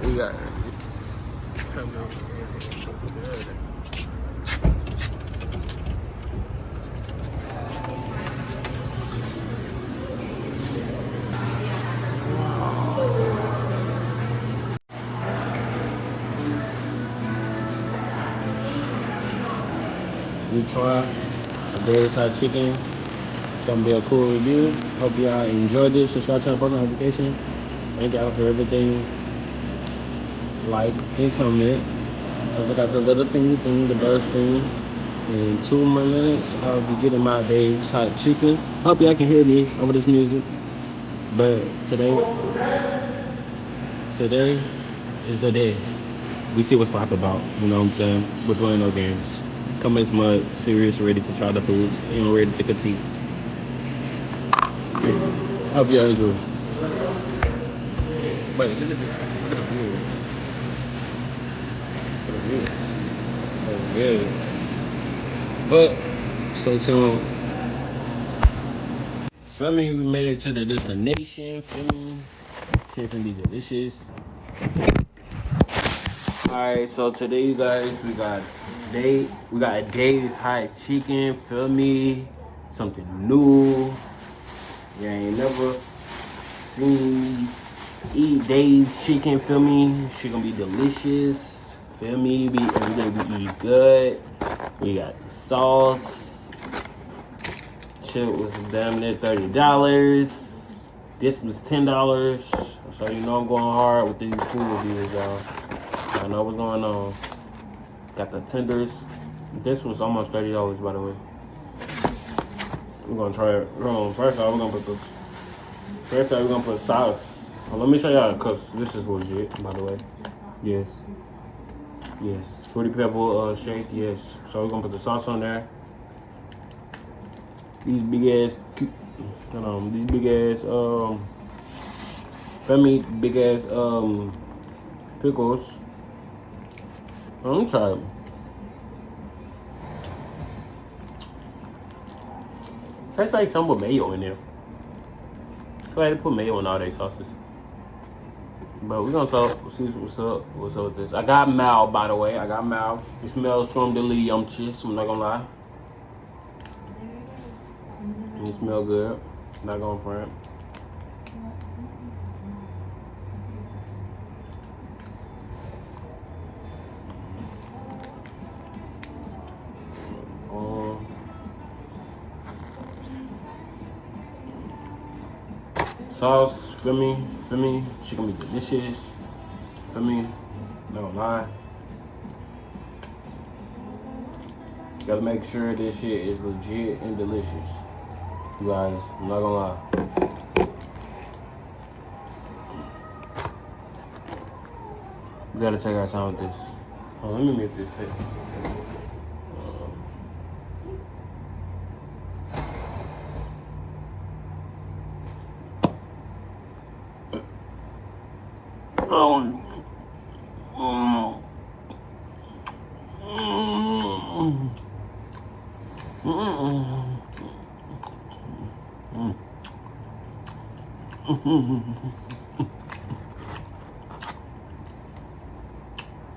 You got it. We try today's hot chicken. It's gonna be a cool review. Hope y'all enjoyed this. Subscribe to the post notification. Thank y'all for everything. Like and comment. I forgot the little thing, the buzz thing. In 2 more minutes, I'll be getting my day's hot chicken. Hope y'all can hear me over this music. But today is the day. We see what's pop about. You know what I'm saying? We're playing no games. Come as much serious, ready to try the foods, and ready to critique. Hope y'all enjoy. Wait, look at this. Look at the view. Look at the view. Oh, yeah. But, stay tuned. Feel me? We made it to the destination. Feel me? Shit can be delicious. Alright, so today, you guys, we got Dave's hot chicken. Feel me? Something new. You ain't never seen me eat Dave's chicken. Feel me? Shit gonna be delicious. Feel me? Everything we eat good. We got the sauce. Shit was damn near $30. This was $10. So you know I'm going hard with these food reviews, y'all. I know what's going on. Got the tenders. This was almost $30, by the way. We're gonna try it. First off, we're gonna put sauce. Well, let me show y'all, cause this is legit, by the way. Yes. Fruity pebble shake. Yes. So we're gonna put the sauce on there. These big ass pickles. I'm gonna try them. Tastes like some with mayo in there. So I had to put mayo in all their sauces. But we're gonna see what's up with this. I got Mal, by the way. It smells from the yumchis, I'm not gonna lie. It smells good. Not gonna front. Sauce, feel me? She gonna be delicious. Feel me? Not gonna lie. Gotta make sure this shit is legit and delicious. You guys, I'm not gonna lie. We gotta take our time with this. Oh, let me make this hit.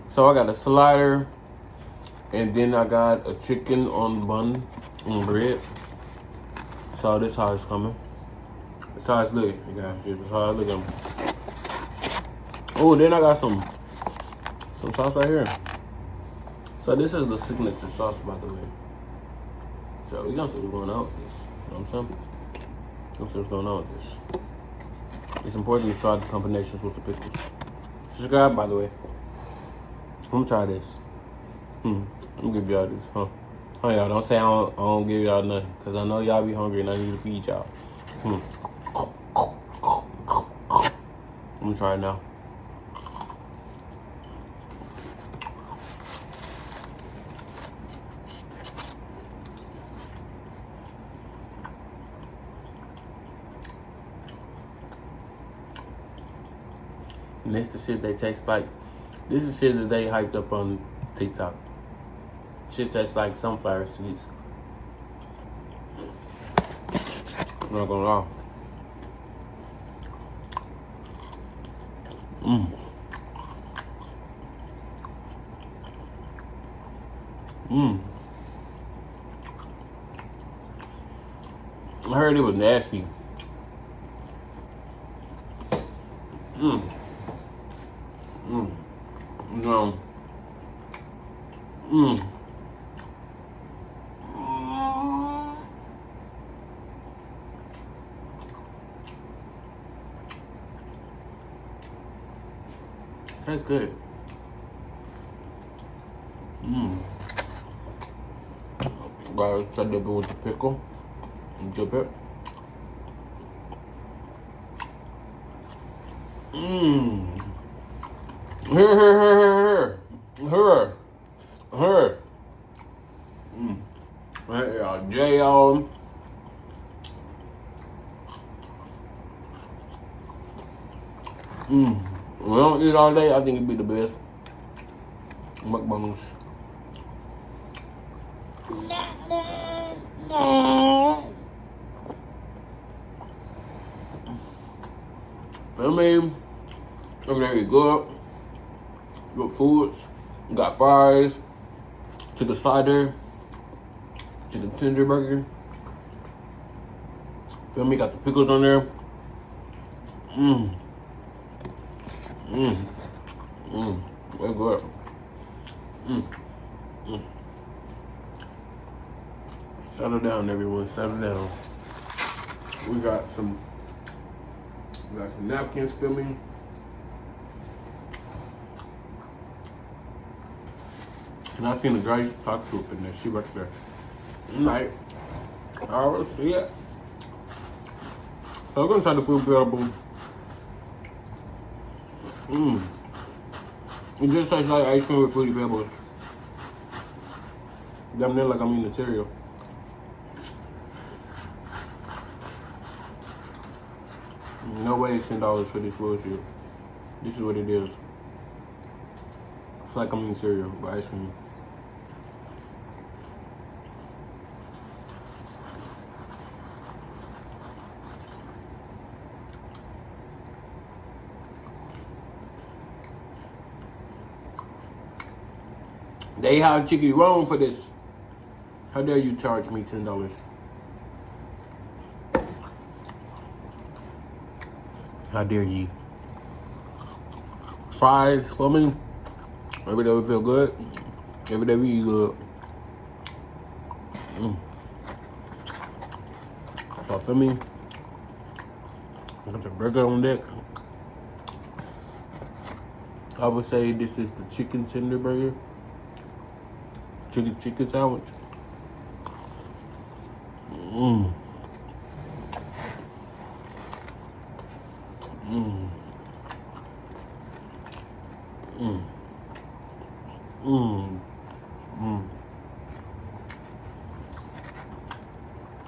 So I got a slider, and then I got a chicken on bun and bread. So this how it's coming. That's how it's looking, you guys. This is how it's looking. Oh, then I got some sauce right here. So this is the signature sauce, by the way. So we gonna see what's going on with this. You know what I'm saying? Let's see what's going on with this. It's important to try the combinations with the pickles. Subscribe, by the way. I'm gonna try this. I'm gonna give y'all this, huh? Y'all don't say I don't give y'all nothing, cause I know y'all be hungry and I need to feed y'all. I'm gonna try it now. And this the shit they taste like. This is shit that they hyped up on TikTok. Shit tastes like sunflower seeds. I'm not gonna lie. I heard it was nasty. No. That's good. Gotta set it with the pickle and dip it. Here. Jay.upn3xt. We don't eat all day. I think it'd be the best mukbangs. I mean, everything is good. Good foods. We got fries, chicken slider, chicken tender burger. Feel me? Got the pickles on there. Very good. Settle down, everyone. Settle down. We got some napkins, feel me? And I seen the girl used to talk to up in there. She right there. Like, I already see it. So I'm gonna try to put available. It just tastes like ice cream with Fruity Pebbles. Damn near like I'm eating the cereal. No way it's $10 for this bullshit. This is what it is. It's like I'm eating cereal with ice cream. They have chicken wrong for this. How dare you charge me $10? How dare you? Fries for me. Every day we feel good. Every day we eat good. So for me, I got the burger on deck. I would say this is the chicken tender burger. Chicken sandwich.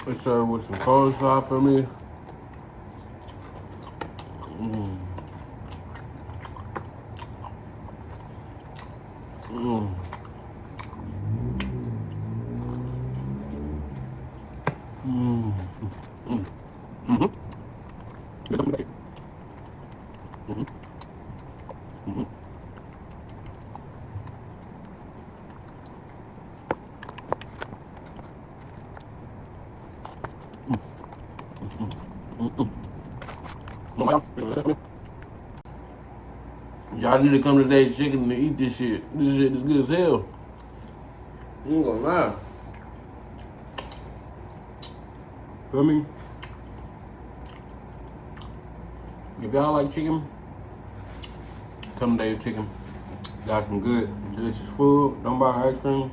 It's served with some coleslaw for me. Y'all need to come to Today's Chicken to eat this shit. This shit is good as hell. You ain't gonna lie. Feel me? If y'all like chicken, come to Today's Chicken. Got some good, delicious food. Don't buy ice cream.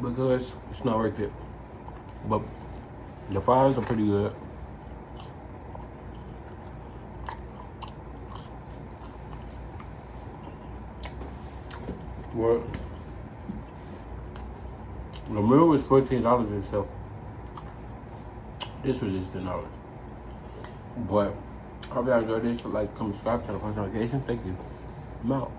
Because it's not worth it. But the fries are pretty good. What? The meal was $14 itself. This was just $10. But I hope y'all enjoyed this. Like, comment, subscribe, turn on post notifications. Thank you. I'm out.